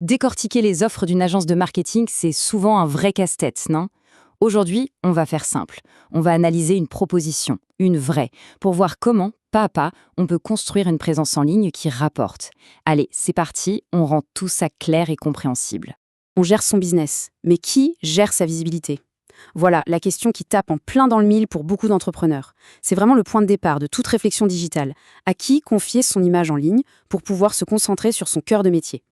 Décortiquer les offres d'une agence de marketing, c'est souvent un vrai casse-tête, non? Aujourd'hui, on va faire simple. On va analyser une proposition, une vraie, pour voir comment, pas à pas, on peut construire une présence en ligne qui rapporte. Allez, c'est parti, on rend tout ça clair et compréhensible. On gère son business, mais qui gère sa visibilité? Voilà la question qui tape en plein dans le mille pour beaucoup d'entrepreneurs. C'est vraiment le point de départ de toute réflexion digitale. À qui confier son image en ligne pour pouvoir se concentrer sur son cœur de métier?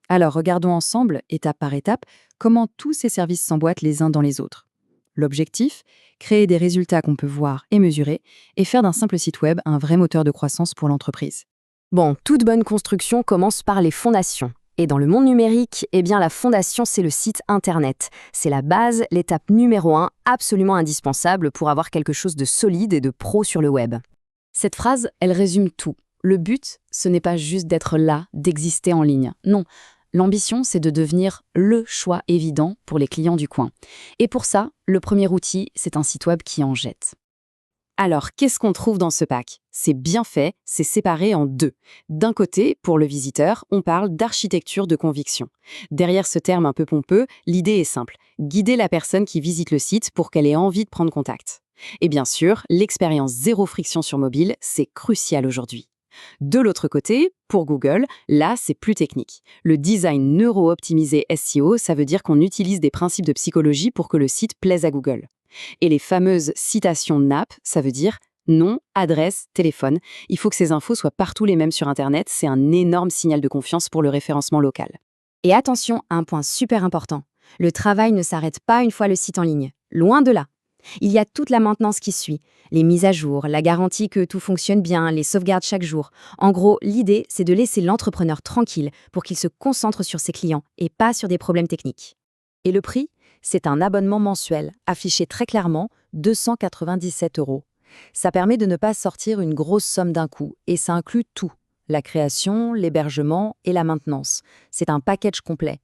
Alors, regardons ensemble, étape par étape, comment tous ces services s'emboîtent les uns dans les autres. L'objectif, créer des résultats qu'on peut voir et mesurer, et faire d'un simple site web un vrai moteur de croissance pour l'entreprise. Bon, toute bonne construction commence par les fondations. Et dans le monde numérique, eh bien la fondation, c'est le site Internet. C'est la base, l'étape numéro 1, absolument indispensable pour avoir quelque chose de solide et de pro sur le web. Cette phrase, elle résume tout. Le but, ce n'est pas juste d'être là, d'exister en ligne. Non, l'ambition, c'est de devenir le choix évident pour les clients du coin. Et pour ça, le premier outil, c'est un site web qui en jette. Alors, qu'est-ce qu'on trouve dans ce pack? C'est bien fait, c'est séparé en deux. D'un côté, pour le visiteur, on parle d'architecture de conviction. Derrière ce terme un peu pompeux, l'idée est simple, guider la personne qui visite le site pour qu'elle ait envie de prendre contact. Et bien sûr, l'expérience zéro friction sur mobile, c'est crucial aujourd'hui. De l'autre côté, pour Google, là, c'est plus technique. Le design neuro-optimisé SEO, ça veut dire qu'on utilise des principes de psychologie pour que le site plaise à Google. Et les fameuses citations NAP, ça veut dire nom, adresse, téléphone. Il faut que ces infos soient partout les mêmes sur Internet, c'est un énorme signal de confiance pour le référencement local. Et attention à un point super important. Le travail ne s'arrête pas une fois le site en ligne. Loin de là. Il y a toute la maintenance qui suit. Les mises à jour, la garantie que tout fonctionne bien, les sauvegardes chaque jour. En gros, l'idée, c'est de laisser l'entrepreneur tranquille pour qu'il se concentre sur ses clients et pas sur des problèmes techniques. Et le prix? C'est un abonnement mensuel, affiché très clairement, 297 €. Ça permet de ne pas sortir une grosse somme d'un coup, et ça inclut tout. La création, l'hébergement et la maintenance. C'est un package complet.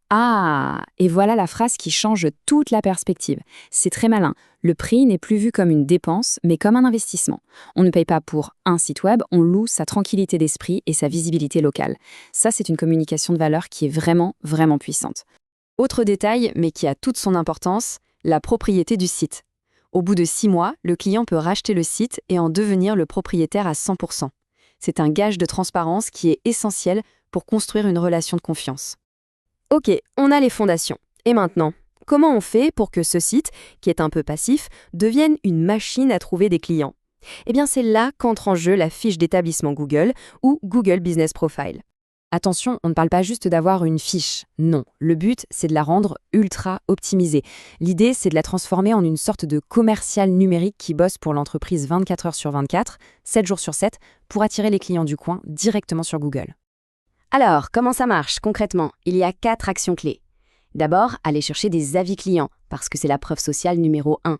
Ah, et voilà la phrase qui change toute la perspective. C'est très malin. Le prix n'est plus vu comme une dépense, mais comme un investissement. On ne paye pas pour un site web, on loue sa tranquillité d'esprit et sa visibilité locale. Ça, c'est une communication de valeur qui est vraiment, vraiment puissante. Autre détail, mais qui a toute son importance, la propriété du site. Au bout de 6 mois, le client peut racheter le site et en devenir le propriétaire à 100%. C'est un gage de transparence qui est essentiel pour construire une relation de confiance. Ok, on a les fondations. Et maintenant, comment on fait pour que ce site, qui est un peu passif, devienne une machine à trouver des clients? Eh bien, c'est là qu'entre en jeu la fiche d'établissement Google ou Google Business Profile. Attention, on ne parle pas juste d'avoir une fiche. Non, le but, c'est de la rendre ultra optimisée. L'idée, c'est de la transformer en une sorte de commercial numérique qui bosse pour l'entreprise 24 heures sur 24, 7 jours sur 7, pour attirer les clients du coin directement sur Google. Alors, comment ça marche concrètement? Il y a 4 actions clés. D'abord, aller chercher des avis clients, parce que c'est la preuve sociale numéro 1.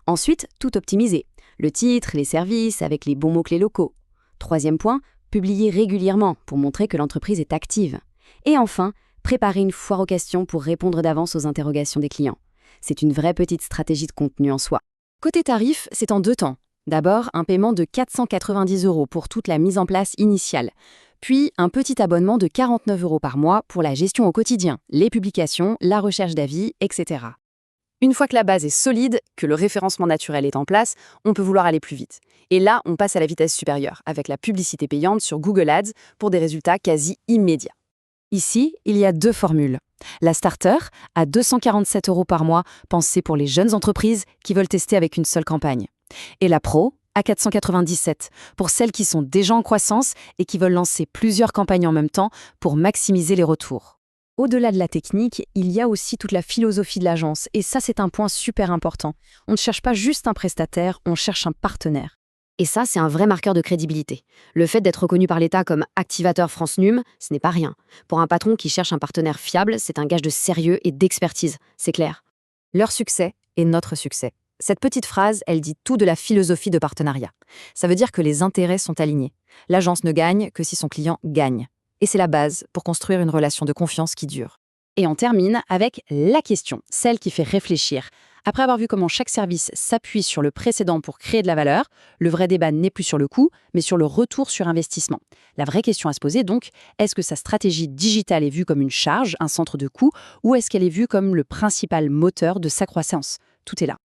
Ensuite, tout optimiser. Le titre, les services, avec les bons mots-clés locaux. Troisième point, publier régulièrement pour montrer que l'entreprise est active. Et enfin, préparer une foire aux questions pour répondre d'avance aux interrogations des clients. C'est une vraie petite stratégie de contenu en soi. Côté tarif, c'est en 2 temps. D'abord, un paiement de 490 € pour toute la mise en place initiale. Puis, un petit abonnement de 49 € par mois pour la gestion au quotidien, les publications, la recherche d'avis, etc. Une fois que la base est solide, que le référencement naturel est en place, on peut vouloir aller plus vite. Et là, on passe à la vitesse supérieure, avec la publicité payante sur Google Ads pour des résultats quasi immédiats. Ici, il y a 2 formules. La Starter, à 247 € par mois, pensée pour les jeunes entreprises qui veulent tester avec une seule campagne. Et la Pro, à 497, pour celles qui sont déjà en croissance et qui veulent lancer plusieurs campagnes en même temps pour maximiser les retours. Au-delà de la technique, il y a aussi toute la philosophie de l'agence, et ça c'est un point super important. On ne cherche pas juste un prestataire, on cherche un partenaire. Et ça, c'est un vrai marqueur de crédibilité. Le fait d'être reconnu par l'État comme activateur France Num, ce n'est pas rien. Pour un patron qui cherche un partenaire fiable, c'est un gage de sérieux et d'expertise, c'est clair. Leur succès est notre succès. Cette petite phrase, elle dit tout de la philosophie de partenariat. Ça veut dire que les intérêts sont alignés. L'agence ne gagne que si son client gagne. Et c'est la base pour construire une relation de confiance qui dure. Et on termine avec la question, celle qui fait réfléchir. Après avoir vu comment chaque service s'appuie sur le précédent pour créer de la valeur, le vrai débat n'est plus sur le coût, mais sur le retour sur investissement. La vraie question à se poser donc, est-ce que sa stratégie digitale est vue comme une charge, un centre de coût, ou est-ce qu'elle est vue comme le principal moteur de sa croissance? Tout est là.